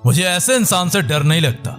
मुझे ऐसे इंसान से डर नहीं लगता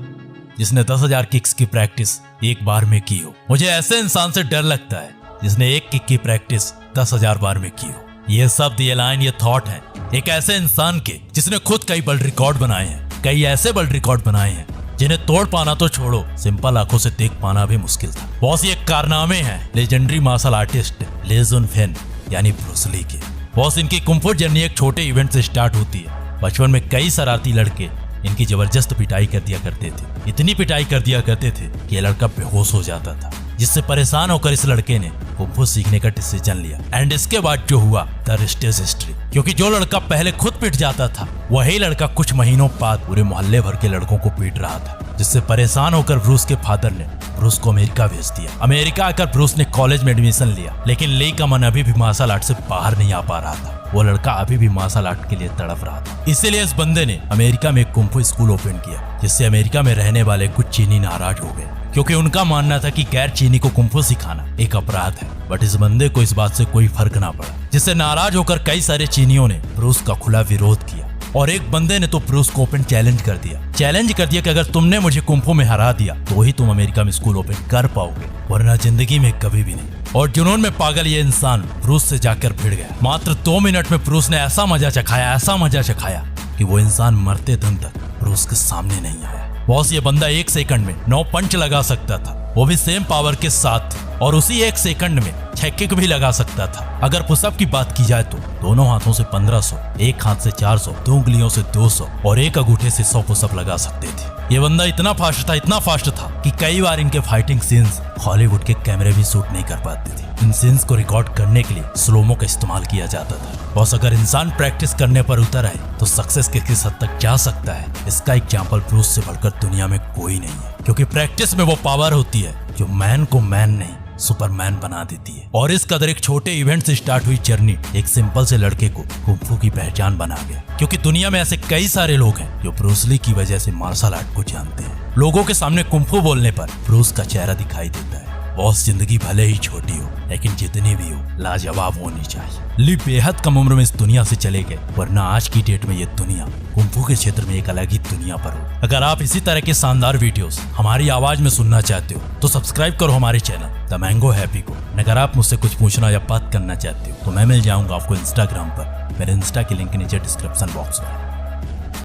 जिसने 10,000 किक्स की प्रैक्टिस एक बार में की हो। मुझे ऐसे इंसान से डर लगता है जिसने एक किक की प्रैक्टिस 10,000 बार में की हो। ये शब्द, ये लाइन, ये थॉट है एक ऐसे इंसान के जिसने खुद कई वर्ल्ड रिकॉर्ड बनाए हैं, कई ऐसे वर्ल्ड रिकॉर्ड बनाए हैं जिन्हें तोड़ पाना तो छोड़ो, सिंपल आंखों से देख पाना भी मुश्किल था। बॉस, ये कारनामे हैं लेजेंडरी मार्शल आर्टिस्ट ले जुन फेन यानी ब्रूस ली के। बॉस, इनकी कुंफू जर्नी एक छोटे इवेंट से स्टार्ट होती है। बचपन में कई शरारती लड़के इनकी जबरदस्त पिटाई कर दिया करते थे। इतनी पिटाई कर दिया करते थे कि यह लड़का बेहोश हो जाता था, जिससे परेशान होकर इस लड़के ने कुंफू सीखने का डिसीजन लिया। एंड इसके बाद जो हुआ द रेस्ट इज हिस्ट्री, क्योंकि जो लड़का पहले खुद पिट जाता था वही लड़का कुछ महीनों बाद पूरे मोहल्ले भर के लड़कों को पीट रहा था, जिससे परेशान होकर ब्रूस के फादर ने ब्रूस को अमेरिका भेज दिया। अमेरिका आकर ब्रूस ने कॉलेज में एडमिशन लिया, लेकिन ली का मन अभी भी मार्शल आर्ट से बाहर नहीं आ पा रहा था। वो लड़का अभी भी मार्शल आर्ट के लिए तड़प रहा था। इसीलिए इस बंदे ने अमेरिका में एक कुंफू स्कूल ओपन किया, जिससे अमेरिका में रहने वाले कुछ चीनी नाराज हो गए, क्योंकि उनका मानना था कि गैर चीनी को कुंफू सिखाना एक अपराध है। बट इस बंदे को इस बात से कोई फर्क ना पड़ा, जिससे नाराज होकर कई सारे चीनियों ने ब्रूस का खुला विरोध किया। और एक बंदे ने तो ब्रूस को ओपन चैलेंज कर दिया कि अगर तुमने मुझे कुंफू में हरा दिया तो ही तुम अमेरिका में स्कूल ओपन कर पाओगे, वरना जिंदगी में कभी भी नहीं। और जुनून में पागल ये इंसान ब्रूस से जाकर भिड़ गया। मात्र 2 मिनट में ब्रूस ने ऐसा मजा चखाया कि वो इंसान मरते दम तक ब्रूस के सामने नहीं आया। बॉस, ये बंदा 1 सेकंड में 9 पंच लगा सकता था, वो भी सेम पावर के साथ, और उसी 1 सेकंड में 6 किक भी लगा सकता था। अगर पुशअप की बात की जाए तो दोनों हाथों से 1500, एक हाथ से 400, 2 उंगलियों से 200 और एक अंगूठे से 100 पुशअप लगा सकते थे। ये बंदा इतना फास्ट था कि कई बार इनके फाइटिंग सीन्स हॉलीवुड के कैमरे भी शूट नहीं कर पाते थे। इन सीन्स को रिकॉर्ड करने के लिए स्लोमो का इस्तेमाल किया जाता था। बॉस, अगर इंसान प्रैक्टिस करने पर उतर आए तो सक्सेस किस हद तक जा सकता है, इसका एग्जाम्पल ब्रूस से बढ़कर दुनिया में कोई नहीं है। क्योंकि प्रैक्टिस में वो पावर होती है जो मैन को मैन नहीं सुपरमैन बना देती है। और इस कदर एक छोटे इवेंट से स्टार्ट हुई जर्नी एक सिंपल से लड़के को कुंफू की पहचान बना गया। क्योंकि दुनिया में ऐसे कई सारे लोग हैं जो ब्रूस ली की वजह से मार्शल आर्ट को जानते हैं। लोगों के सामने कुंफू बोलने पर ब्रूस का चेहरा दिखाई देता है। बॉस, जिंदगी भले ही छोटी हो, लेकिन जितनी भी हो लाजवाब होनी चाहिए। ली बेहद कम उम्र में इस दुनिया से चले गए, वरना आज की डेट में ये दुनिया कुंफू के क्षेत्र में एक अलग ही दुनिया पर हो। अगर आप इसी तरह के शानदार वीडियोस हमारी आवाज में सुनना चाहते हो तो सब्सक्राइब करो हमारे चैनल द मैंगो हैप्पी को। अगर आप मुझसे कुछ पूछना या बात करना चाहते हो तो मैं मिल जाऊंगा आपको इंस्टाग्राम पर। मेरे इंस्टा की लिंक नीचे डिस्क्रिप्शन बॉक्स में।